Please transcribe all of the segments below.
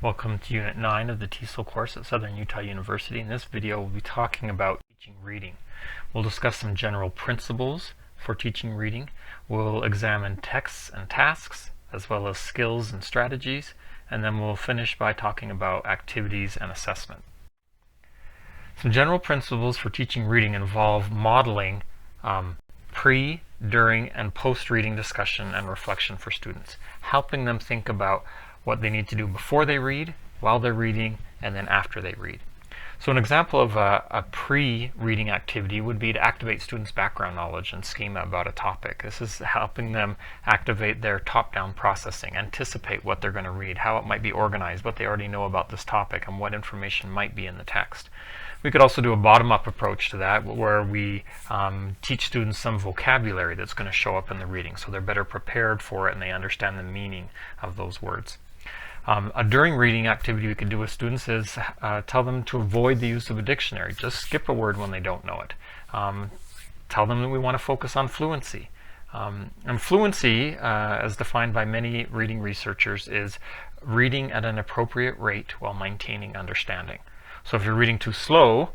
Welcome to Unit 9 of the TESOL course at Southern Utah University. In this video, we'll be talking about teaching reading. We'll discuss some general principles for teaching reading. We'll examine texts and tasks, as well as skills and strategies, and then we'll finish by talking about activities and assessment. Some general principles for teaching reading involve modeling pre, during, and post-reading discussion and reflection for students, helping them think about what they need to do before they read, while they're reading, and then after they read. So an example of a pre-reading activity would be to activate students' background knowledge and schema about a topic. This is helping them activate their top-down processing, anticipate what they're going to read, how it might be organized, what they already know about this topic, and what information might be in the text. We could also do a bottom-up approach to that, where we teach students some vocabulary that's going to show up in the reading, so they're better prepared for it and they understand the meaning of those words. A during reading activity we could do with students is tell them to avoid the use of a dictionary. Just skip a word when they don't know it. Tell them that we want to focus on fluency. And fluency, as defined by many reading researchers, is reading at an appropriate rate while maintaining understanding. So if you're reading too slow,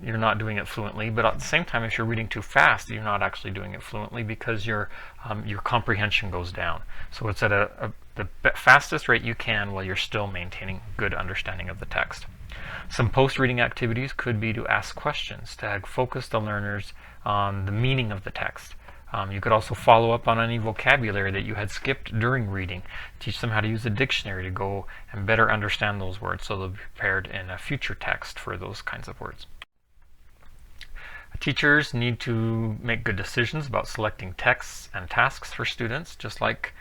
you're not doing it fluently, but at the same time, if you're reading too fast, you're not actually doing it fluently because your comprehension goes down. So it's at the fastest rate you can while you're still maintaining good understanding of the text. Some post-reading activities could be to ask questions, to focus the learners on the meaning of the text. You could also follow up on any vocabulary that you had skipped during reading. Teach them how to use a dictionary to go and better understand those words so they'll be prepared in a future text for those kinds of words. Teachers need to make good decisions about selecting texts and tasks for students, just like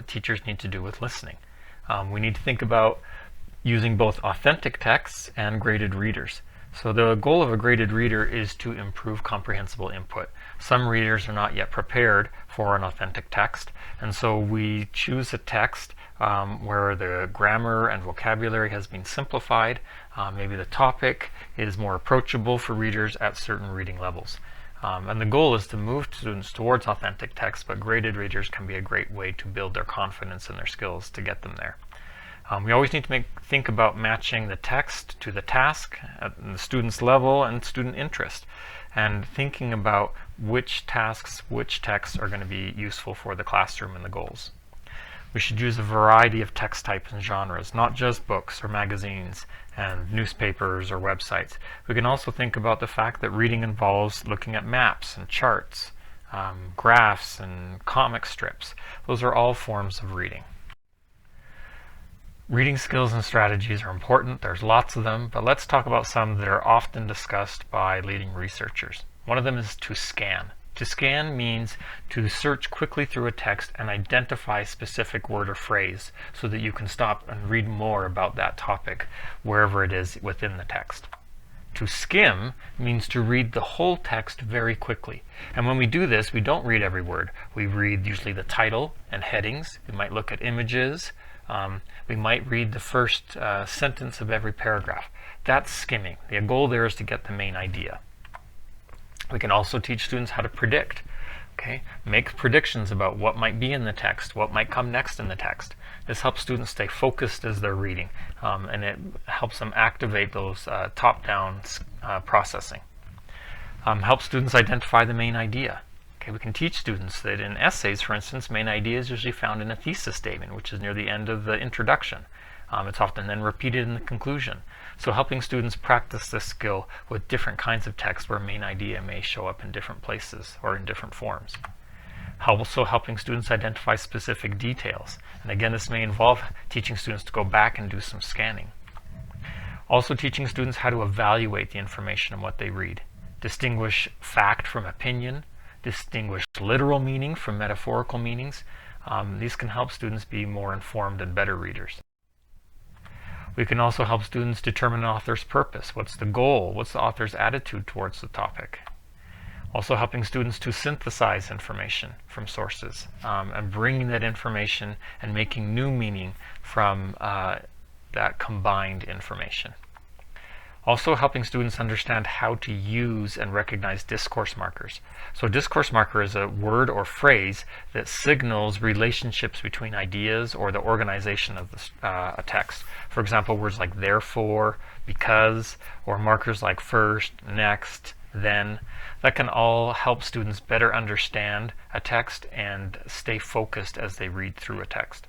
teachers need to do with listening. We need to think about using both authentic texts and graded readers. So the goal of a graded reader is to improve comprehensible input. Some readers are not yet prepared for an authentic text, and so we choose a text where the grammar and vocabulary has been simplified. Maybe the topic is more approachable for readers at certain reading levels. And the goal is to move students towards authentic text, but graded readers can be a great way to build their confidence and their skills to get them there. We always need to think about matching the text to the task at the student's level and student interest, and thinking about which tasks, which texts are going to be useful for the classroom and the goals. We should use a variety of text types and genres, not just books or magazines and newspapers or websites. We can also think about the fact that reading involves looking at maps and charts, graphs and comic strips. Those are all forms of reading. Reading skills and strategies are important. There's lots of them, but let's talk about some that are often discussed by leading researchers. One of them is to scan. To scan means to search quickly through a text and identify a specific word or phrase so that you can stop and read more about that topic wherever it is within the text. To skim means to read the whole text very quickly. And when we do this, we don't read every word. We read usually the title and headings. We might look at images. We might read the first sentence of every paragraph. That's skimming. The goal there is to get the main idea. We can also teach students how to predict. Make predictions about what might be in the text, what might come next in the text. This helps students stay focused as they're reading, and it helps them activate those top-down processing. Helps students identify the main idea. We can teach students that in essays, for instance, main idea is usually found in a thesis statement, which is near the end of the introduction. It's often then repeated in the conclusion. So helping students practice this skill with different kinds of text where main idea may show up in different places or in different forms. Also helping students identify specific details. And again, this may involve teaching students to go back and do some scanning. Also teaching students how to evaluate the information in what they read. Distinguish fact from opinion. Distinguish literal meaning from metaphorical meanings. These can help students be more informed and better readers. We can also help students determine an author's purpose. What's the goal? What's the author's attitude towards the topic? Also helping students to synthesize information from sources and bringing that information and making new meaning from that combined information. Also helping students understand how to use and recognize discourse markers. So a discourse marker is a word or phrase that signals relationships between ideas or the organization of a text. For example, words like therefore, because, or markers like first, next, then. That can all help students better understand a text and stay focused as they read through a text.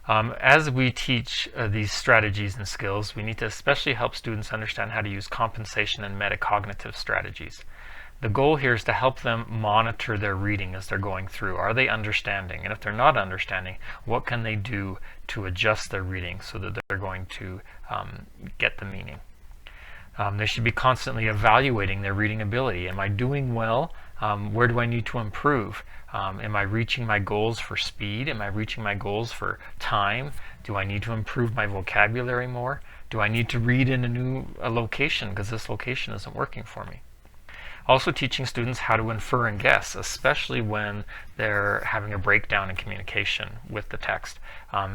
As we teach these strategies and skills, we need to especially help students understand how to use compensation and metacognitive strategies. The goal here is to help them monitor their reading as they're going through. Are they understanding? And if they're not understanding, what can they do to adjust their reading so that they're going to get the meaning? They should be constantly evaluating their reading ability. Am I doing well? Where do I need to improve? Am I reaching my goals for speed? Am I reaching my goals for time? Do I need to improve my vocabulary more? Do I need to read in a location because this location isn't working for me? Also teaching students how to infer and guess, especially when they're having a breakdown in communication with the text.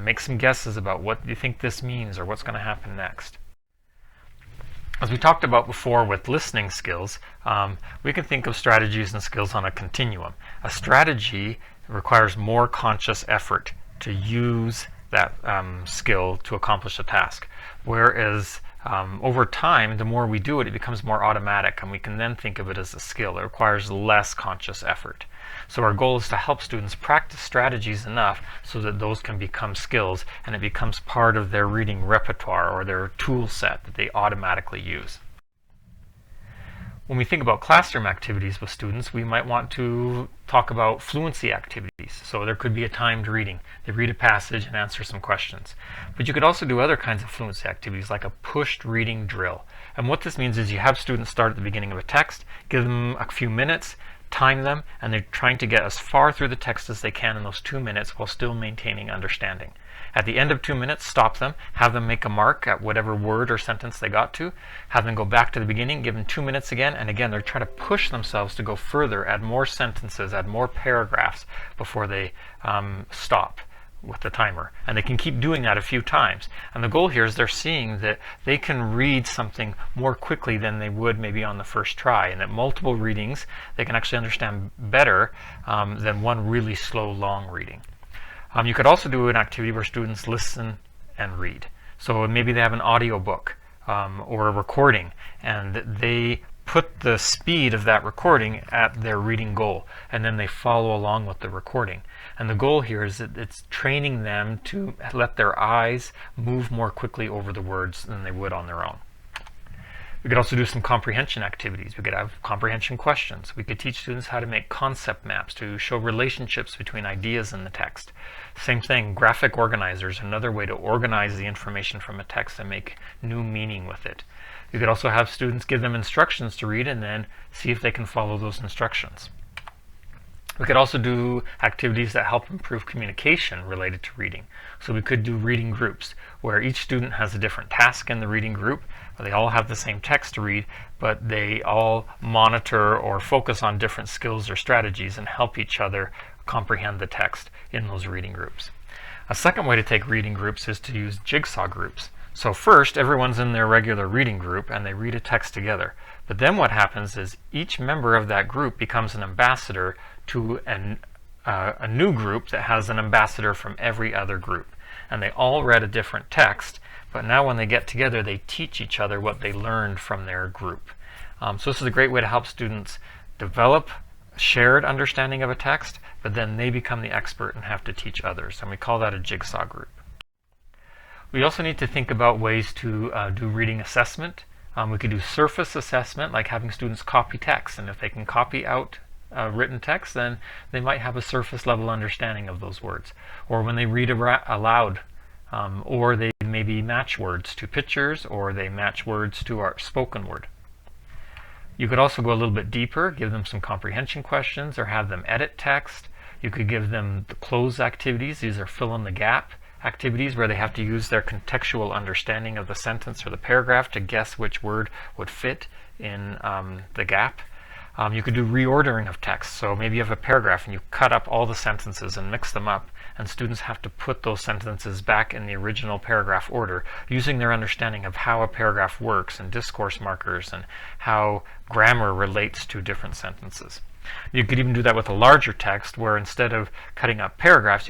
Make some guesses about what you think this means or what's going to happen next. As we talked about before with listening skills, we can think of strategies and skills on a continuum. A strategy requires more conscious effort to use that skill to accomplish a task, whereas over time, the more we do it, it becomes more automatic, and we can then think of it as a skill. It requires less conscious effort. So our goal is to help students practice strategies enough so that those can become skills and it becomes part of their reading repertoire or their tool set that they automatically use. When we think about classroom activities with students, we might want to talk about fluency activities. So there could be a timed reading. They read a passage and answer some questions. But you could also do other kinds of fluency activities like a pushed reading drill. And what this means is you have students start at the beginning of a text, give them a few minutes, time them, and they're trying to get as far through the text as they can in those 2 minutes while still maintaining understanding. At the end of 2 minutes, stop them, have them make a mark at whatever word or sentence they got to, have them go back to the beginning, give them 2 minutes again, and again they're trying to push themselves to go further, add more sentences, add more paragraphs before they stop with the timer. And they can keep doing that a few times. And the goal here is they're seeing that they can read something more quickly than they would maybe on the first try, and that multiple readings they can actually understand better than one really slow, long reading. You could also do an activity where students listen and read. So maybe they have an audio book or a recording, and they put the speed of that recording at their reading goal, and then they follow along with the recording. And the goal here is that it's training them to let their eyes move more quickly over the words than they would on their own. We could also do some comprehension activities. We could have comprehension questions. We could teach students how to make concept maps to show relationships between ideas in the text. Same thing, graphic organizers, another way to organize the information from a text and make new meaning with it. You could also have students give them instructions to read and then see if they can follow those instructions. We could also do activities that help improve communication related to reading. So we could do reading groups where each student has a different task in the reading group. They all have the same text to read, but they all monitor or focus on different skills or strategies and help each other comprehend the text in those reading groups. A second way to take reading groups is to use jigsaw groups. So first, everyone's in their regular reading group and they read a text together. But then what happens is each member of that group becomes an ambassador to a new group that has an ambassador from every other group. And they all read a different text, but now when they get together, they teach each other what they learned from their group. So this is a great way to help students develop a shared understanding of a text, but then they become the expert and have to teach others. And we call that a jigsaw group. We also need to think about ways to do reading assessment. We could do surface assessment, like having students copy text, and if they can copy out written text, then they might have a surface level understanding of those words. Or when they read aloud, or they maybe match words to pictures, or they match words to our spoken word. You could also go a little bit deeper, give them some comprehension questions, or have them edit text. You could give them the cloze activities. These are fill in the gap activities where they have to use their contextual understanding of the sentence or the paragraph to guess which word would fit in the gap. You could do reordering of text. So maybe you have a paragraph and you cut up all the sentences and mix them up and students have to put those sentences back in the original paragraph order using their understanding of how a paragraph works and discourse markers and how grammar relates to different sentences. You could even do that with a larger text where instead of cutting up paragraphs,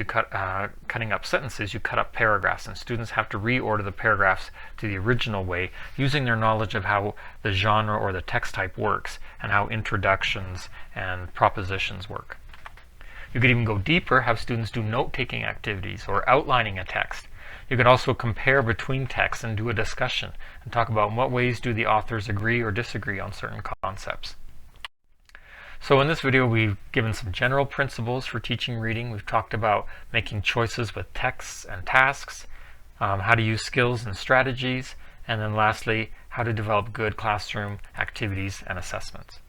cutting up sentences, you cut up paragraphs, and students have to reorder the paragraphs to the original way using their knowledge of how the genre or the text type works and how introductions and propositions work. You could even go deeper, have students do note-taking activities or outlining a text. You could also compare between texts and do a discussion and talk about in what ways do the authors agree or disagree on certain concepts. So in this video, we've given some general principles for teaching reading. We've talked about making choices with texts and tasks, how to use skills and strategies, and then lastly, how to develop good classroom activities and assessments.